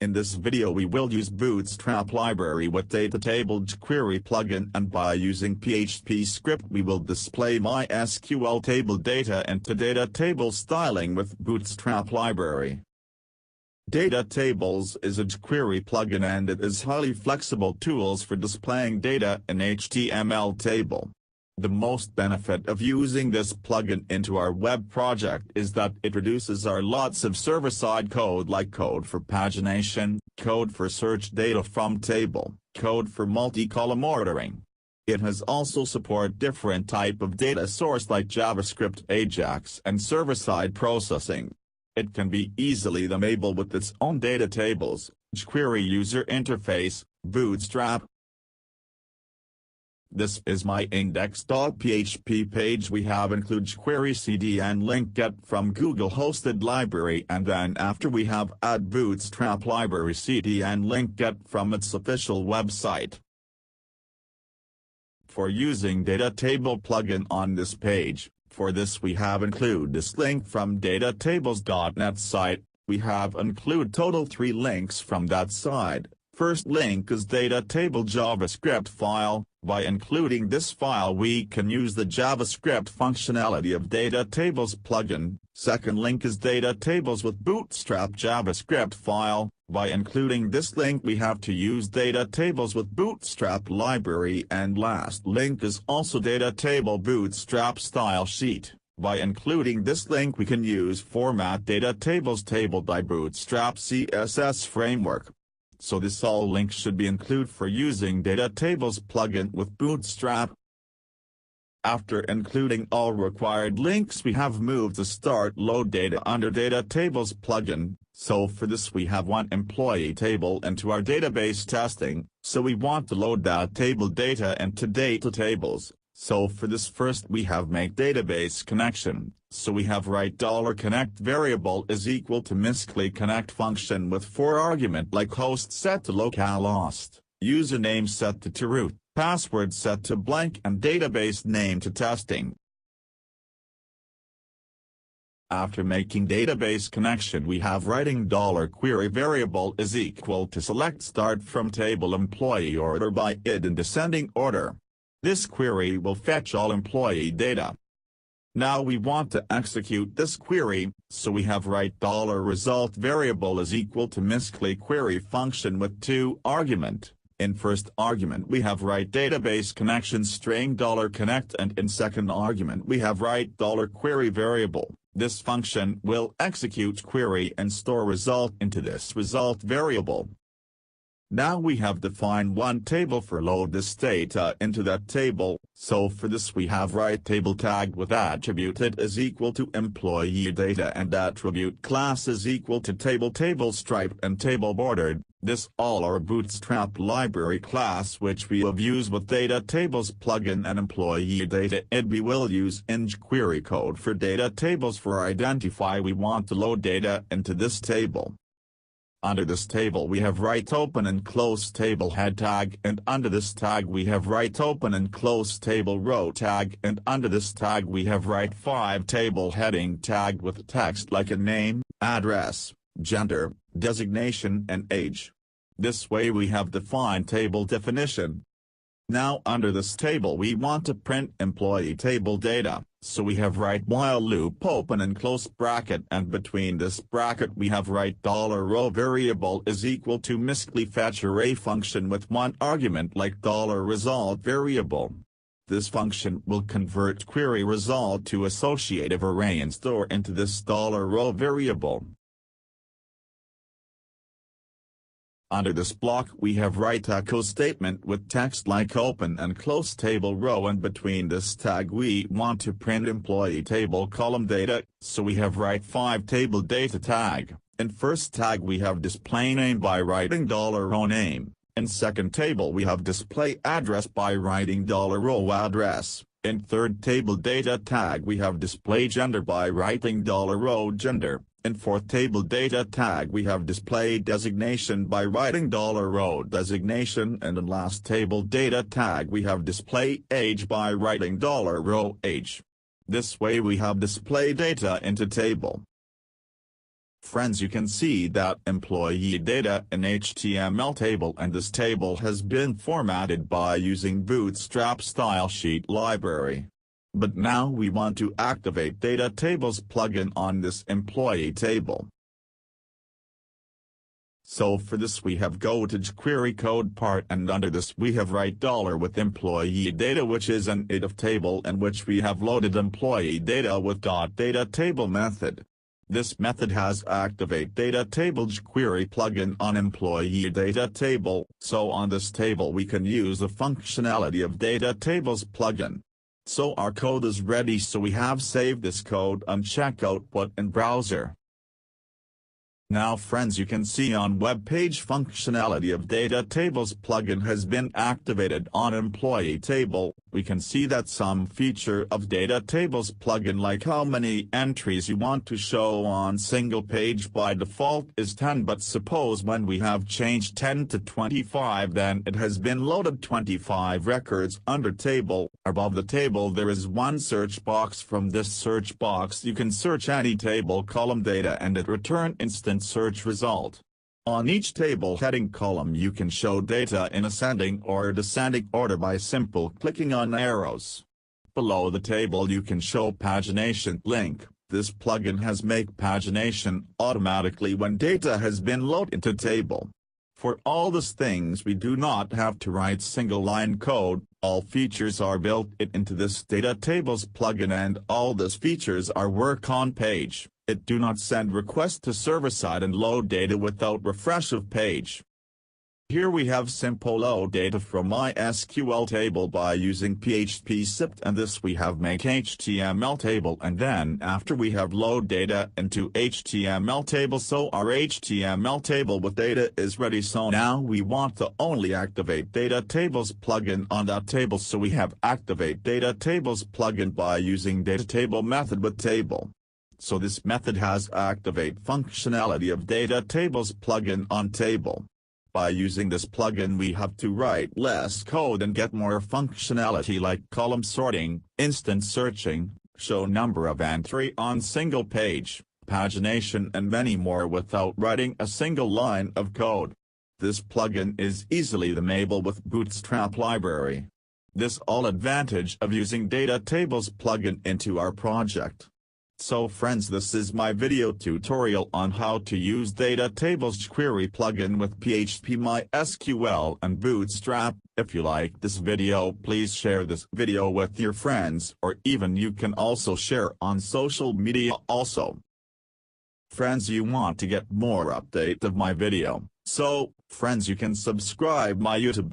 In this video we will use Bootstrap library with Datatables Jquery plugin, and by using PHP script we will display MySql table data into data table styling with Bootstrap library. Datatables is a jQuery plugin and it is highly flexible tools for displaying data in HTML table. The most benefit of using this plugin into our web project is that it reduces our lots of server-side code like code for pagination, code for search data from table, code for multi-column ordering. It has also support different type of data source like JavaScript, Ajax and server-side processing. It can be easily enabled with its own Datatables Jquery user interface, Bootstrap. This is my index.php page. We have include jQuery CD and link get from Google hosted library, and then after we have add Bootstrap library CD and link get from its official website. For using data table plugin on this page, for this we have include this link from datatables.net site. We have include total 3 links from that side. First link is data table JavaScript file. By including this file we can use the JavaScript functionality of Datatables plugin. Second link is Datatables with Bootstrap JavaScript file. By including this link we have to use Datatables with Bootstrap library, and last link is also Datatable Bootstrap style sheet. By including this link we can use format Datatables table by Bootstrap CSS framework. So this all links should be included for using Datatables plugin with Bootstrap. After including all required links we have moved to start load data under Datatables plugin. So for this we have one employee table into our database testing, so we want to load that table data into Datatables. So for this first we have make database connection, so we have write $connect variable is equal to MySql connect function with 4 argument like host set to localhost, username set to root, password set to blank and database name to testing. After making database connection we have writing $query variable is equal to select start from table employee order by id in descending order. This query will fetch all employee data. Now we want to execute this query, so we have write $result variable is equal to MySql query function with 2 argument. In first argument we have write database connection string $connect, and in second argument we have write $query variable. This function will execute query and store result into this result variable. Now we have defined one table for load this data into that table, so for this we have write table tag with attribute it is equal to employee data and attribute class is equal to table stripe and table bordered. This all our Bootstrap library class which we have used with Datatables plugin, and employee data id we will use in jQuery code for Datatables for identify we want to load data into this table. Under this table we have write open and close table head tag, and under this tag we have write open and close table row tag, and under this tag we have write 5 table heading tag with text like a name, address, gender, designation and age. This way we have defined table definition. Now under this table we want to print employee table data, so we have write while loop open and close bracket, and between this bracket we have write $row variable is equal to MySql fetch array function with 1 argument like $result variable. This function will convert query result to associative array and store into this $row variable. Under this block we have write echo statement with text like open and close table row, and between this tag we want to print employee table column data, so we have write 5 table data tag. In first tag we have display name by writing $row name. In second table we have display address by writing $row address. In third table data tag we have display gender by writing $row gender. In fourth table data tag we have display designation by writing $row designation, and in last table data tag we have display age by writing $row age. This way we have display data into table. Friends, you can see that employee data in HTML table, and this table has been formatted by using Bootstrap stylesheet library. But now we want to activate Datatables plugin on this employee table. So for this we have go to jQuery code part, and under this we have write $ with employee data, which is an id of table, and which we have loaded employee data with .datatable method. This method has activate Datatables Jquery plugin on employee data table, so on this table we can use the functionality of Datatables plugin. So our code is ready, so we have saved this code on checkout in browser. Now friends, you can see on web page functionality of Datatables plugin has been activated on employee table. We can see that some feature of Datatables plugin, like how many entries you want to show on single page, by default is 10, but suppose when we have changed 10 to 25, then it has been loaded 25 records under table. Above the table there is one search box. From this search box you can search any table column data and it return instant search result. On each table heading column you can show data in ascending or descending order by simple clicking on arrows. Below the table you can show pagination link. This plugin has make pagination automatically when data has been loaded into table. For all these things we do not have to write single line code. All features are built into this Datatables plugin, and all these features are work on page. It do not send request to server side and load data without refresh of page. Here we have simple load data from MySql table by using PHP script, and this we have make HTML table, and then after we have load data into HTML table, so our HTML table with data is ready. So now we want to only activate Datatables plugin on that table, so we have activate Datatables plugin by using datatable method with table. So this method has activate functionality of Datatables plugin on table. By using this plugin we have to write less code and get more functionality like column sorting, instant searching, show number of entry on single page, pagination and many more without writing a single line of code. This plugin is easily enabled with Bootstrap library. This all advantage of using Datatables plugin into our project. So friends, this is my video tutorial on how to use Datatables Jquery plugin with PHP MySql and Bootstrap. If you like this video, please share this video with your friends, or even you can also share on social media also. Friends, you want to get more update of my video, so friends you can subscribe my YouTube.